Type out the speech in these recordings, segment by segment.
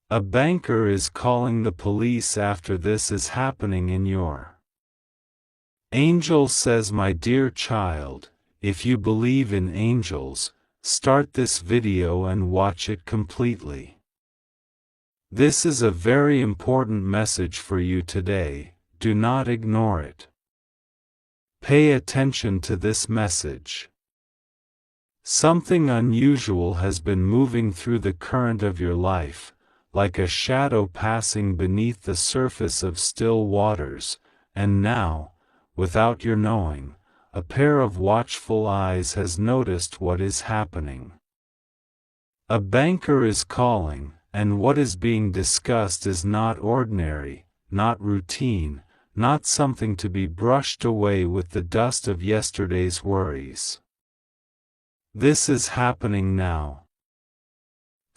A banker is calling the police after this is happening in your. Angel says, my dear child, if you believe in angels, start this video and watch it completely. This is a very important message for you today, do not ignore it. Pay attention to this message. Something unusual has been moving through the current of your life, like a shadow passing beneath the surface of still waters, and now, without your knowing, a pair of watchful eyes has noticed what is happening. A banker is calling, and what is being discussed is not ordinary, not routine, not something to be brushed away with the dust of yesterday's worries. This is happening now.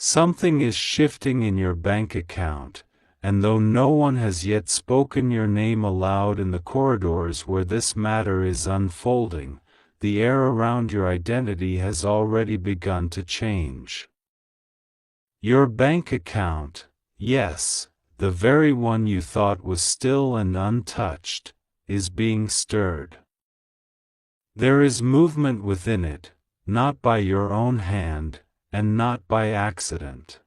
Something is shifting in your bank account, and though no one has yet spoken your name aloud in the corridors where this matter is unfolding, the air around your identity has already begun to change. Your bank account, yes, the very one you thought was still and untouched, is being stirred. There is movement within it, not by your own hand, and not by accident.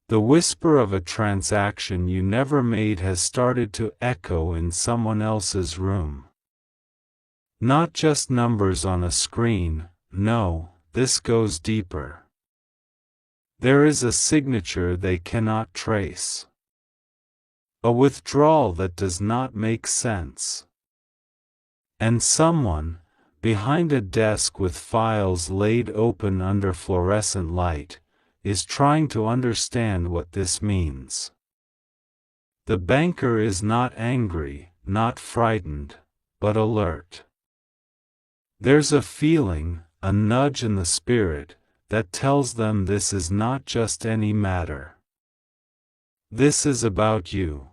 The whisper of a transaction you never made has started to echo in someone else's room. Not just numbers on a screen, no, this goes deeper. There is a signature they cannot trace. A withdrawal that does not make sense. And someone, behind a desk with files laid open under fluorescent light, is trying to understand what this means. The banker is not angry, not frightened, but alert. There's a feeling, a nudge in the spirit, that tells them this is not just any matter. This is about you.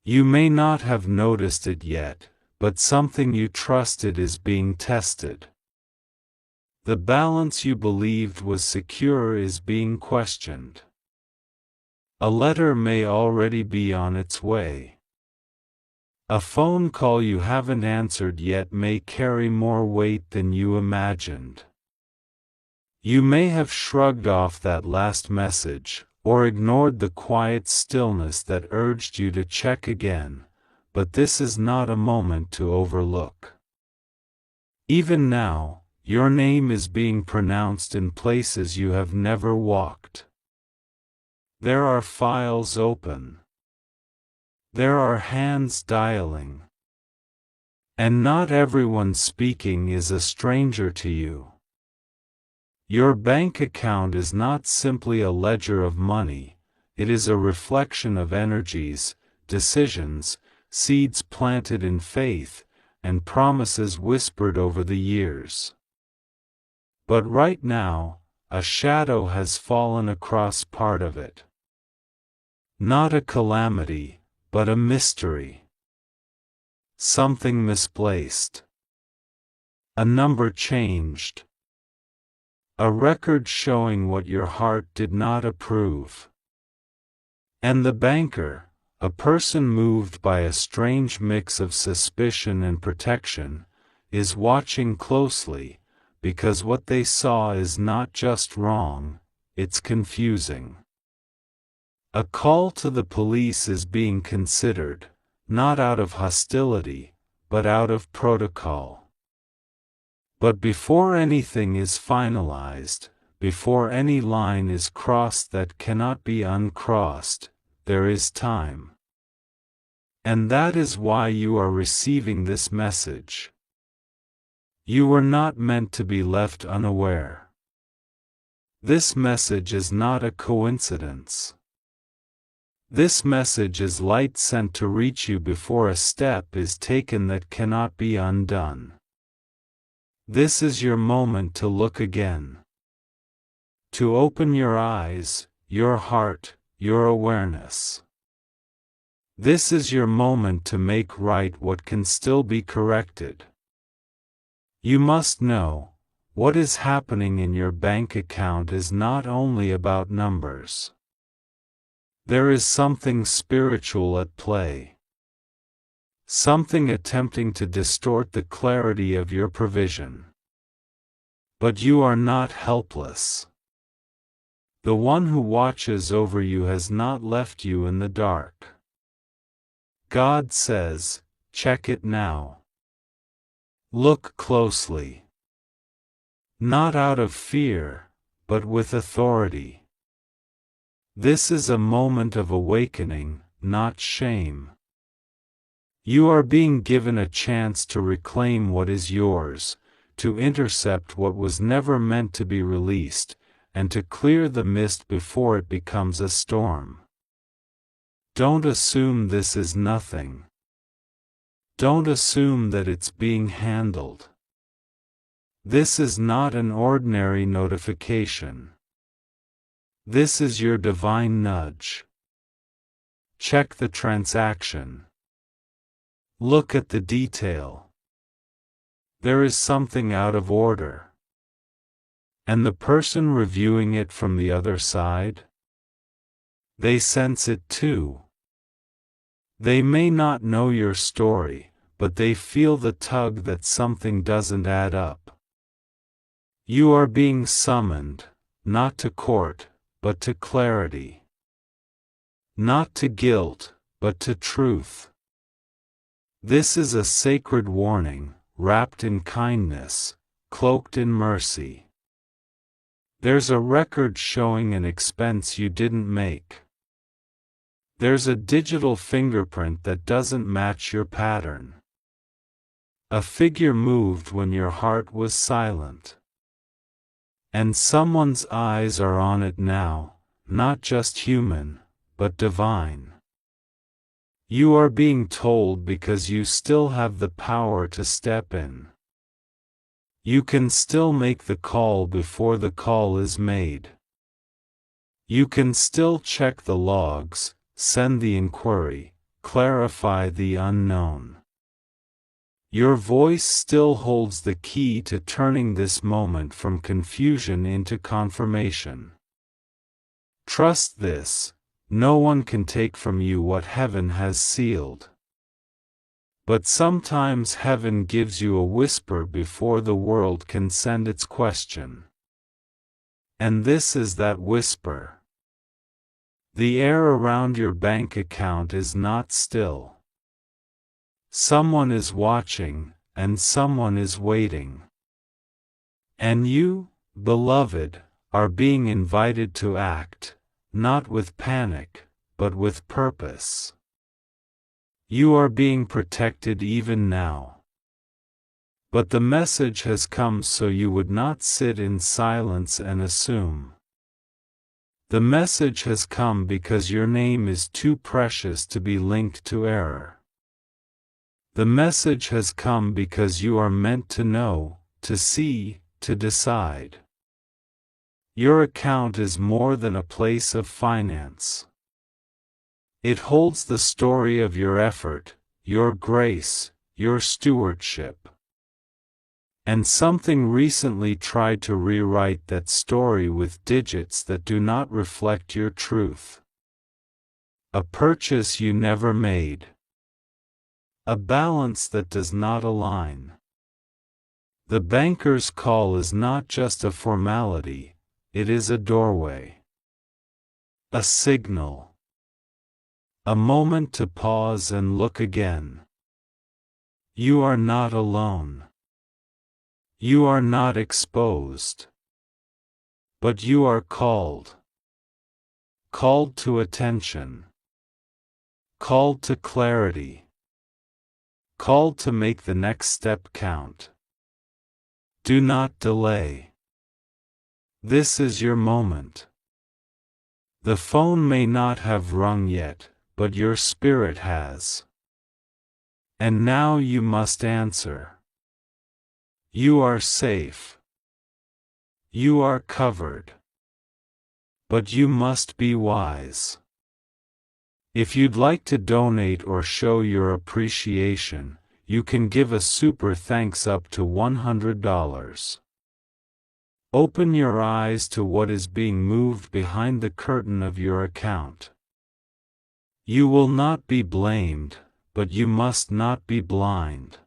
You may not have noticed it yet, but something you trusted is being tested. The balance you believed was secure is being questioned. A letter may already be on its way. A phone call you haven't answered yet may carry more weight than you imagined. You may have shrugged off that last message, or ignored the quiet stillness that urged you to check again, but this is not a moment to overlook. Even now, your name is being pronounced in places you have never walked. There are files open. There are hands dialing. And not everyone speaking is a stranger to you. Your bank account is not simply a ledger of money, it is a reflection of energies, decisions, seeds planted in faith, and promises whispered over the years. But right now, a shadow has fallen across part of it. Not a calamity, but a mystery. Something misplaced. A number changed. A record showing what your heart did not approve. And the banker, a person moved by a strange mix of suspicion and protection, is watching closely, because what they saw is not just wrong, it's confusing. A call to the police is being considered, not out of hostility, but out of protocol. But before anything is finalized, before any line is crossed that cannot be uncrossed, there is time. And that is why you are receiving this message. You were not meant to be left unaware. This message is not a coincidence. This message is light sent to reach you before a step is taken that cannot be undone. This is your moment to look again. To open your eyes, your heart, your awareness. This is your moment to make right what can still be corrected. You must know, what is happening in your bank account is not only about numbers. There is something spiritual at play. Something attempting to distort the clarity of your provision. But you are not helpless. The one who watches over you has not left you in the dark. God says, check it now. Look closely. Not out of fear, but with authority. This is a moment of awakening, not shame. You are being given a chance to reclaim what is yours, to intercept what was never meant to be released, and to clear the mist before it becomes a storm. Don't assume this is nothing. Don't assume that it's being handled. This is not an ordinary notification. This is your divine nudge. Check the transaction. Look at the detail. There is something out of order. And the person reviewing it from the other side? They sense it too. They may not know your story, but they feel the tug that something doesn't add up. You are being summoned, not to court, but to clarity. Not to guilt, but to truth. This is a sacred warning, wrapped in kindness, cloaked in mercy. There's a record showing an expense you didn't make. There's a digital fingerprint that doesn't match your pattern. A figure moved when your heart was silent. And someone's eyes are on it now, not just human, but divine. You are being told because you still have the power to step in. You can still make the call before the call is made. You can still check the logs, send the inquiry, clarify the unknown. Your voice still holds the key to turning this moment from confusion into confirmation. Trust this, no one can take from you what heaven has sealed. But sometimes heaven gives you a whisper before the world can send its question. And this is that whisper. The air around your bank account is not still. Someone is watching, and someone is waiting. And you, beloved, are being invited to act, not with panic, but with purpose. You are being protected even now. But the message has come so you would not sit in silence and assume. The message has come because your name is too precious to be linked to error. The message has come because you are meant to know, to see, to decide. Your account is more than a place of finance. It holds the story of your effort, your grace, your stewardship. And something recently tried to rewrite that story with digits that do not reflect your truth. A purchase you never made. A balance that does not align. The banker's call is not just a formality, it is a doorway. A signal. A moment to pause and look again. You are not alone. You are not exposed. But you are called. Called to attention. Called to clarity. Called to make the next step count. Do not delay. This is your moment. The phone may not have rung yet, but your spirit has. And now you must answer. You are safe. You are covered. But you must be wise. If you'd like to donate or show your appreciation, you can give a super thanks up to $100. Open your eyes to what is being moved behind the curtain of your account. You will not be blamed, but you must not be blind.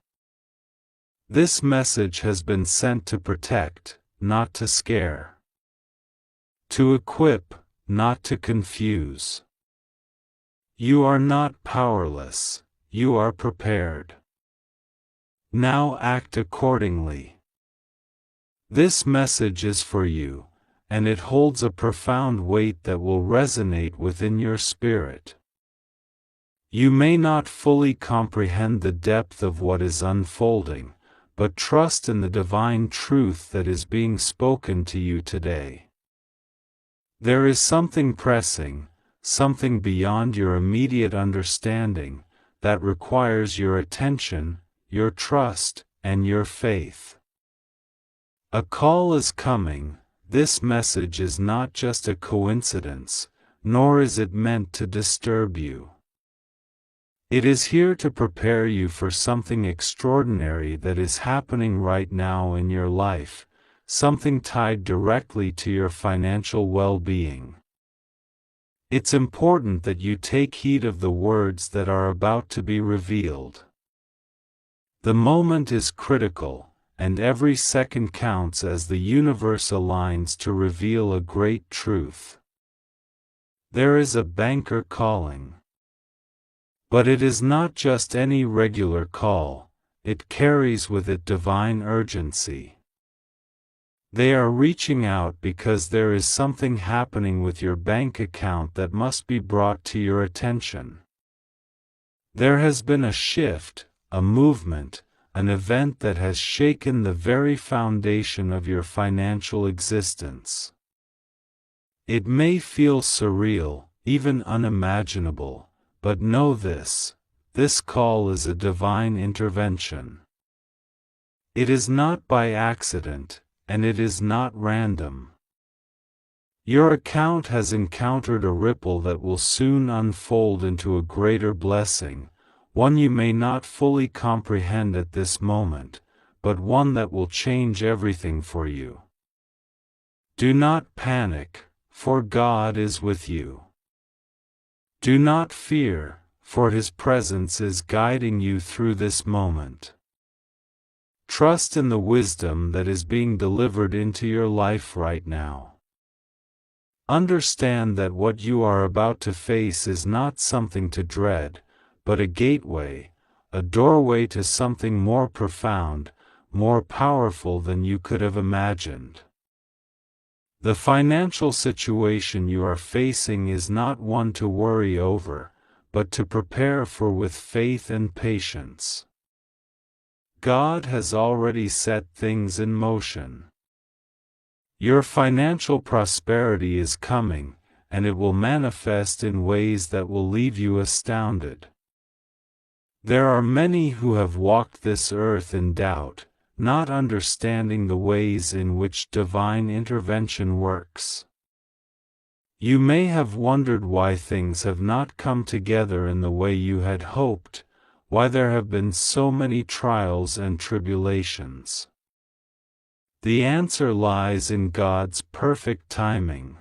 This message has been sent to protect, not to scare. To equip, not to confuse. You are not powerless, you are prepared. Now act accordingly. This message is for you, and it holds a profound weight that will resonate within your spirit. You may not fully comprehend the depth of what is unfolding, but trust in the divine truth that is being spoken to you today. There is something pressing, something beyond your immediate understanding, that requires your attention, your trust, and your faith. A call is coming. This message is not just a coincidence, nor is it meant to disturb you. It is here to prepare you for something extraordinary that is happening right now in your life, something tied directly to your financial well-being. It's important that you take heed of the words that are about to be revealed. The moment is critical, and every second counts as the universe aligns to reveal a great truth. There is a banker calling. But it is not just any regular call, it carries with it divine urgency. They are reaching out because there is something happening with your bank account that must be brought to your attention. There has been a shift, a movement, an event that has shaken the very foundation of your financial existence. It may feel surreal, even unimaginable, but know this call is a divine intervention. It is not by accident, and it is not random. Your account has encountered a ripple that will soon unfold into a greater blessing, one you may not fully comprehend at this moment, but one that will change everything for you. Do not panic, for God is with you. Do not fear, for His presence is guiding you through this moment. Trust in the wisdom that is being delivered into your life right now. Understand that what you are about to face is not something to dread, but a gateway, a doorway to something more profound, more powerful than you could have imagined. The financial situation you are facing is not one to worry over, but to prepare for with faith and patience. God has already set things in motion. Your financial prosperity is coming, and it will manifest in ways that will leave you astounded. There are many who have walked this earth in doubt, not understanding the ways in which divine intervention works. You may have wondered why things have not come together in the way you had hoped, why there have been so many trials and tribulations. The answer lies in God's perfect timing.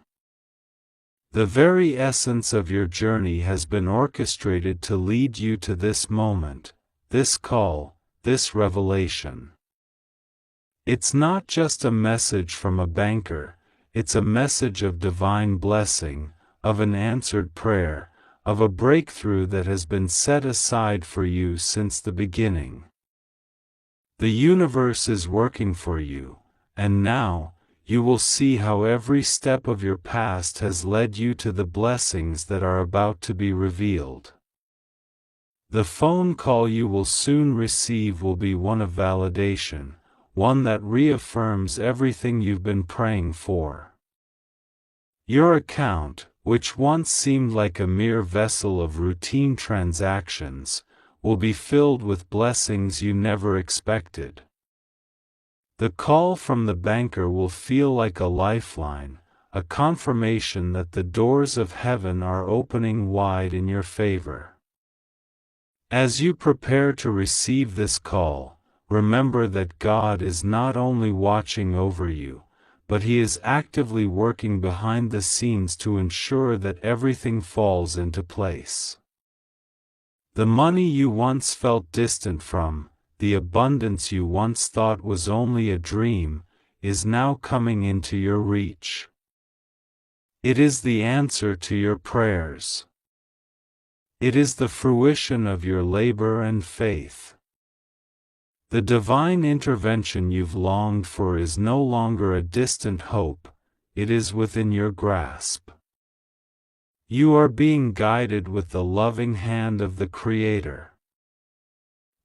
The very essence of your journey has been orchestrated to lead you to this moment, this call, this revelation. It's not just a message from a banker, it's a message of divine blessing, of an answered prayer, of a breakthrough that has been set aside for you since the beginning. The universe is working for you, and now, you will see how every step of your past has led you to the blessings that are about to be revealed. The phone call you will soon receive will be one of validation, one that reaffirms everything you've been praying for. Your account, which once seemed like a mere vessel of routine transactions, will be filled with blessings you never expected. The call from the banker will feel like a lifeline, a confirmation that the doors of heaven are opening wide in your favor. As you prepare to receive this call, remember that God is not only watching over you, but He is actively working behind the scenes to ensure that everything falls into place. The money you once felt distant from, the abundance you once thought was only a dream, is now coming into your reach. It is the answer to your prayers. It is the fruition of your labor and faith. The divine intervention you've longed for is no longer a distant hope, it is within your grasp. You are being guided with the loving hand of the Creator.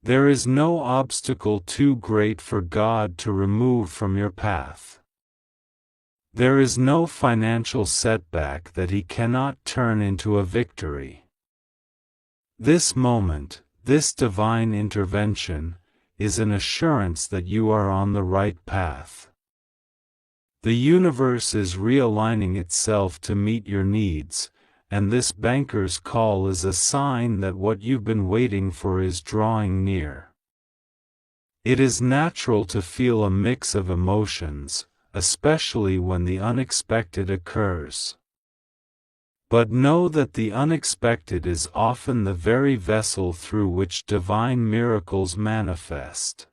There is no obstacle too great for God to remove from your path. There is no financial setback that He cannot turn into a victory. This moment, this divine intervention, is an assurance that you are on the right path. The universe is realigning itself to meet your needs, and this banker's call is a sign that what you've been waiting for is drawing near. It is natural to feel a mix of emotions, especially when the unexpected occurs. But know that the unexpected is often the very vessel through which divine miracles manifest.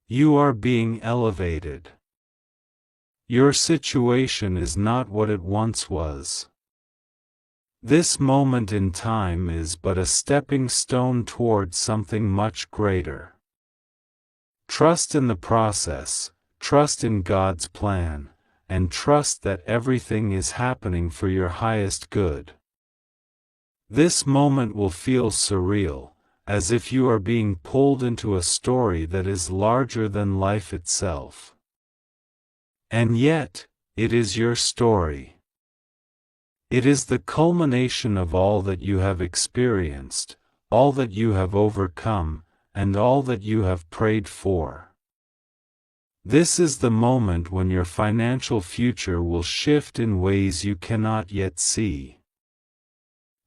You are being elevated. Your situation is not what it once was. This moment in time is but a stepping stone towards something much greater. Trust in the process, trust in God's plan, and trust that everything is happening for your highest good. This moment will feel surreal, as if you are being pulled into a story that is larger than life itself. And yet, it is your story. It is the culmination of all that you have experienced, all that you have overcome, and all that you have prayed for. This is the moment when your financial future will shift in ways you cannot yet see.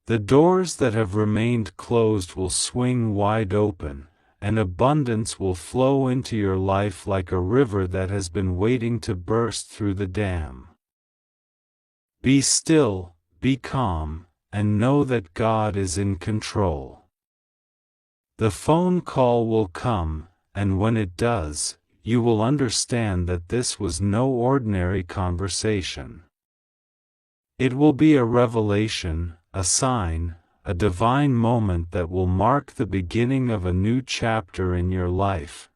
The doors that have remained closed will swing wide open, and abundance will flow into your life like a river that has been waiting to burst through the dam. Be still, be calm, and know that God is in control. The phone call will come, and when it does, you will understand that this was no ordinary conversation. It will be a revelation, a sign, a divine moment that will mark the beginning of a new chapter in your life,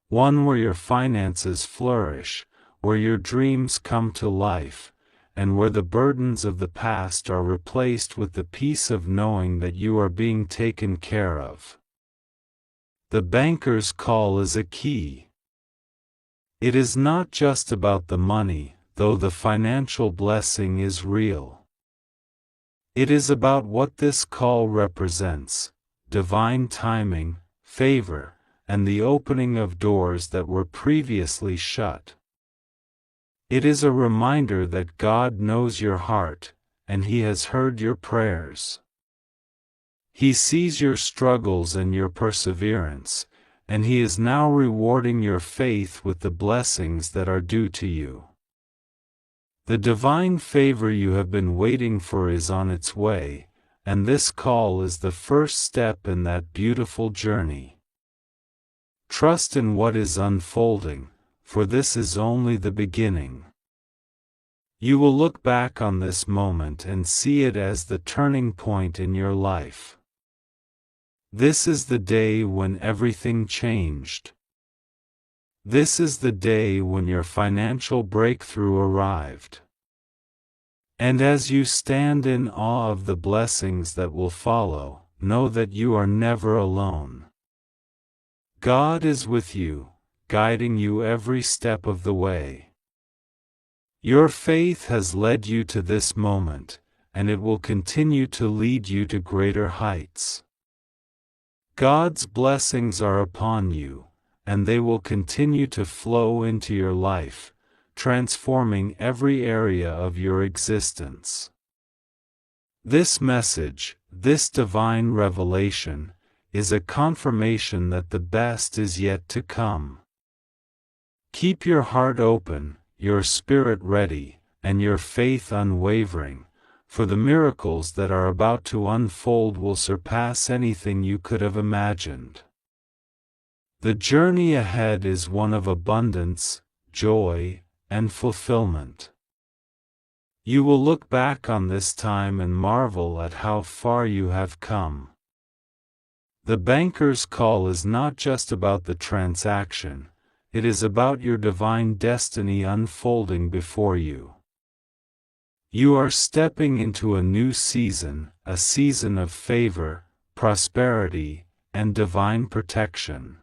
one where your finances flourish, where your dreams come to life, and where the burdens of the past are replaced with the peace of knowing that you are being taken care of. The banker's call is a key. It is not just about the money, though the financial blessing is real. It is about what this call represents: divine timing, favor, and the opening of doors that were previously shut. It is a reminder that God knows your heart, and He has heard your prayers. He sees your struggles and your perseverance, and He is now rewarding your faith with the blessings that are due to you. The divine favor you have been waiting for is on its way, and this call is the first step in that beautiful journey. Trust in what is unfolding, for this is only the beginning. You will look back on this moment and see it as the turning point in your life. This is the day when everything changed. This is the day when your financial breakthrough arrived. And as you stand in awe of the blessings that will follow, know that you are never alone. God is with you, guiding you every step of the way. Your faith has led you to this moment, and it will continue to lead you to greater heights. God's blessings are upon you, and they will continue to flow into your life, transforming every area of your existence. This message, this divine revelation, is a confirmation that the best is yet to come. Keep your heart open, your spirit ready, and your faith unwavering, for the miracles that are about to unfold will surpass anything you could have imagined. The journey ahead is one of abundance, joy, and fulfillment. You will look back on this time and marvel at how far you have come. The banker's call is not just about the transaction, it is about your divine destiny unfolding before you. You are stepping into a new season, a season of favor, prosperity, and divine protection.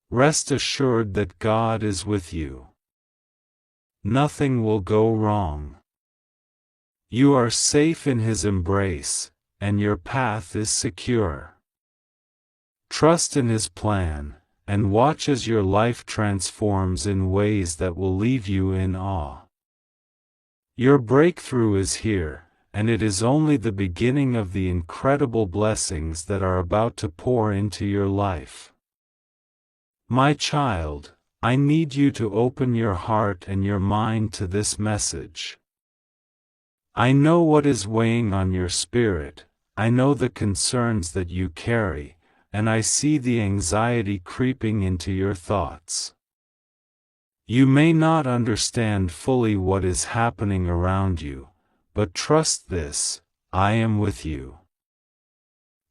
Rest assured that God is with you. Nothing will go wrong. You are safe in His embrace, and your path is secure. Trust in His plan, and watch as your life transforms in ways that will leave you in awe. Your breakthrough is here, and it is only the beginning of the incredible blessings that are about to pour into your life. My child, I need you to open your heart and your mind to this message. I know what is weighing on your spirit, I know the concerns that you carry, and I see the anxiety creeping into your thoughts. You may not understand fully what is happening around you, but trust this, I am with you.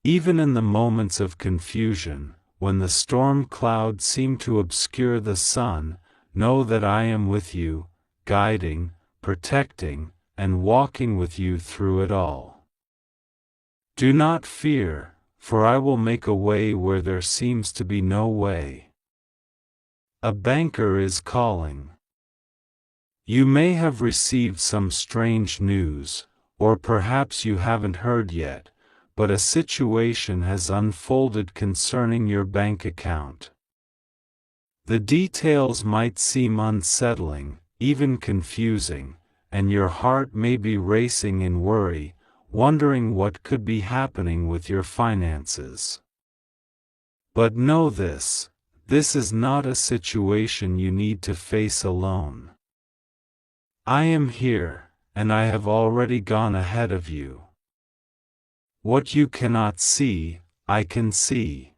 Even in the moments of confusion, when the storm clouds seem to obscure the sun, know that I am with you, guiding, protecting, and walking with you through it all. Do not fear, for I will make a way where there seems to be no way. A banker is calling. You may have received some strange news, or perhaps you haven't heard yet, but a situation has unfolded concerning your bank account. The details might seem unsettling, even confusing, and your heart may be racing in worry, wondering what could be happening with your finances. But know this. This is not a situation you need to face alone. I am here, and I have already gone ahead of you. What you cannot see, I can see.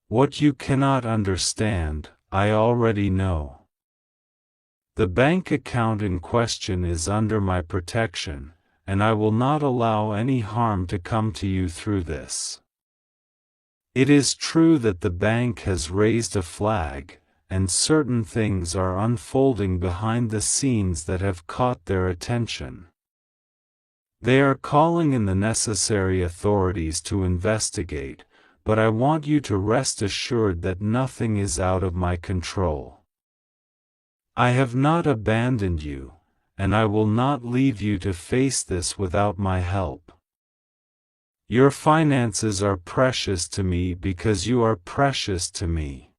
What you cannot understand, I already know. The bank account in question is under my protection, and I will not allow any harm to come to you through this. It is true that the bank has raised a flag, and certain things are unfolding behind the scenes that have caught their attention. They are calling in the necessary authorities to investigate, but I want you to rest assured that nothing is out of my control. I have not abandoned you, and I will not leave you to face this without my help. Your finances are precious to me because you are precious to me.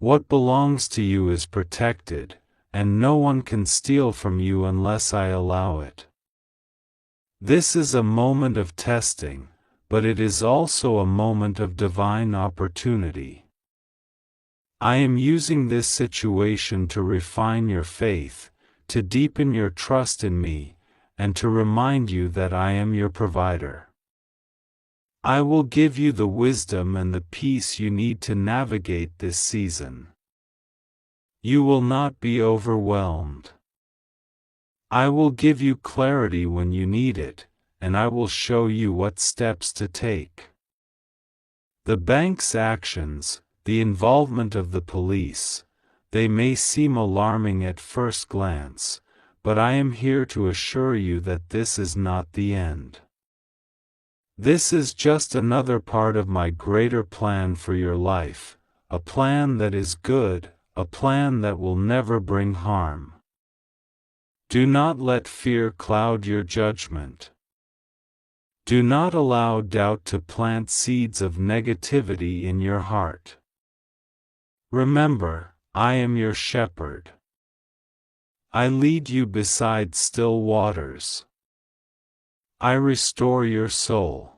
What belongs to you is protected, and no one can steal from you unless I allow it. This is a moment of testing, but it is also a moment of divine opportunity. I am using this situation to refine your faith, to deepen your trust in me, and to remind you that I am your provider. I will give you the wisdom and the peace you need to navigate this season. You will not be overwhelmed. I will give you clarity when you need it, and I will show you what steps to take. The bank's actions, the involvement of the police, they may seem alarming at first glance, but I am here to assure you that this is not the end. This is just another part of my greater plan for your life, a plan that is good, a plan that will never bring harm. Do not let fear cloud your judgment. Do not allow doubt to plant seeds of negativity in your heart. Remember, I am your shepherd. I lead you beside still waters. I restore your soul.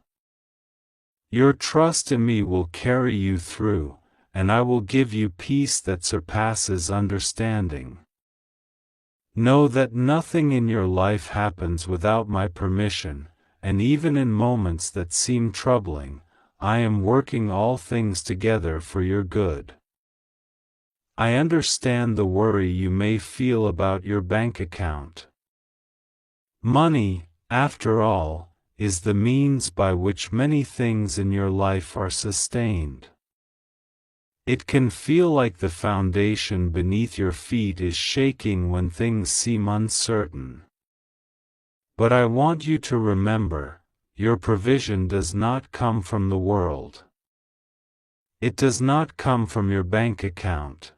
Your trust in me will carry you through, and I will give you peace that surpasses understanding. Know that nothing in your life happens without my permission, and even in moments that seem troubling, I am working all things together for your good. I understand the worry you may feel about your bank account. Money, after all, is the means by which many things in your life are sustained. It can feel like the foundation beneath your feet is shaking when things seem uncertain. But I want you to remember, your provision does not come from the world. It does not come from your bank account.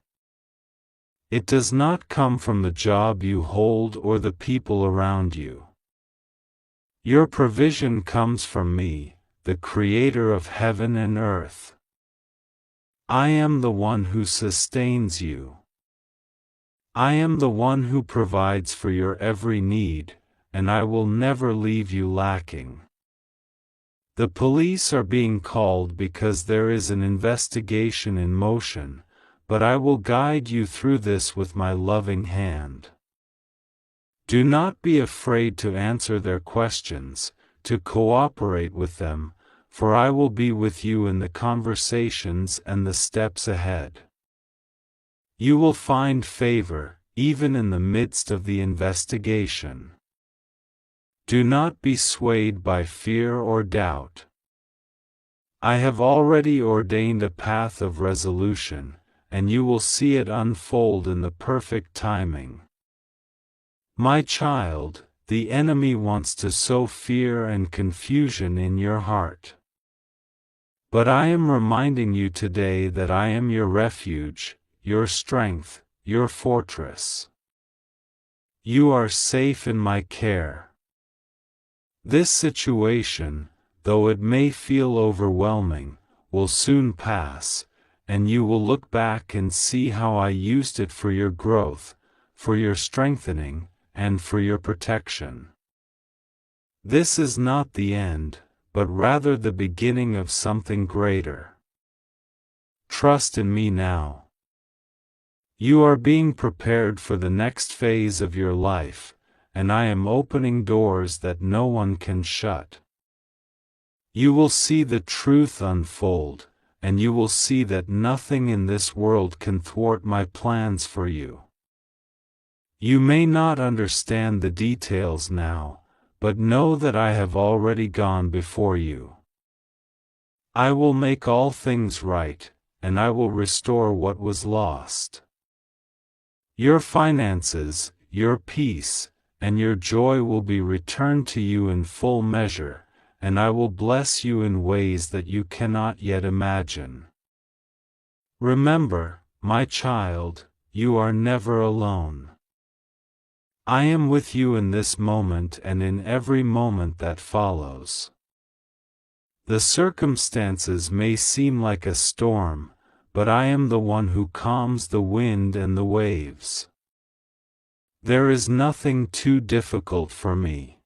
It does not come from the job you hold or the people around you. Your provision comes from me, the Creator of heaven and earth. I am the one who sustains you. I am the one who provides for your every need, and I will never leave you lacking. The police are being called because there is an investigation in motion, but I will guide you through this with my loving hand. Do not be afraid to answer their questions, to cooperate with them, for I will be with you in the conversations and the steps ahead. You will find favor, even in the midst of the investigation. Do not be swayed by fear or doubt. I have already ordained a path of resolution, and you will see it unfold in the perfect timing. My child, the enemy wants to sow fear and confusion in your heart. But I am reminding you today that I am your refuge, your strength, your fortress. You are safe in my care. This situation, though it may feel overwhelming, will soon pass, and you will look back and see how I used it for your growth, for your strengthening, and for your protection. This is not the end, but rather the beginning of something greater. Trust in me now. You are being prepared for the next phase of your life, and I am opening doors that no one can shut. You will see the truth unfold, and you will see that nothing in this world can thwart my plans for you. You may not understand the details now, but know that I have already gone before you. I will make all things right, and I will restore what was lost. Your finances, your peace, and your joy will be returned to you in full measure, and I will bless you in ways that you cannot yet imagine. Remember, my child, you are never alone. I am with you in this moment and in every moment that follows. The circumstances may seem like a storm, but I am the one who calms the wind and the waves. There is nothing too difficult for me.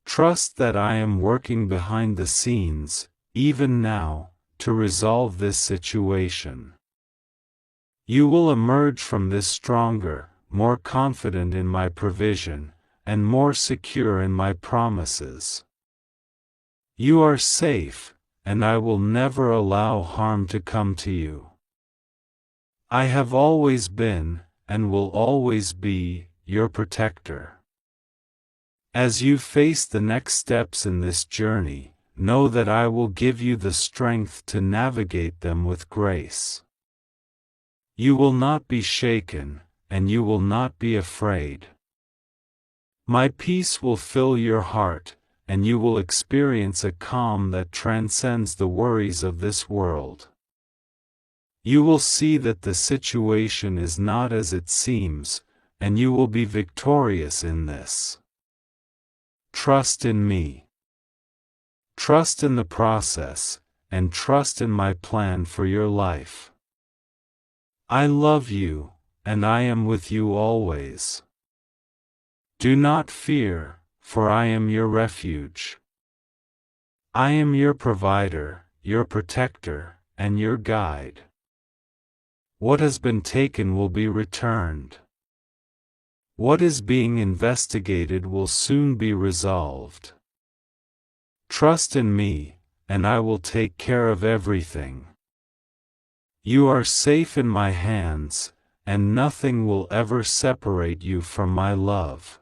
Trust that I am working behind the scenes, even now, to resolve this situation. You will emerge from this stronger, more confident in my provision, and more secure in my promises. You are safe, and I will never allow harm to come to you. I have always been, and will always be, your protector. As you face the next steps in this journey, know that I will give you the strength to navigate them with grace. You will not be shaken, and you will not be afraid. My peace will fill your heart, and you will experience a calm that transcends the worries of this world. You will see that the situation is not as it seems, and you will be victorious in this. Trust in me. Trust in the process, and trust in my plan for your life. I love you, and I am with you always. Do not fear, for I am your refuge. I am your provider, your protector, and your guide. What has been taken will be returned. What is being investigated will soon be resolved. Trust in me, and I will take care of everything. You are safe in my hands, and nothing will ever separate you from my love.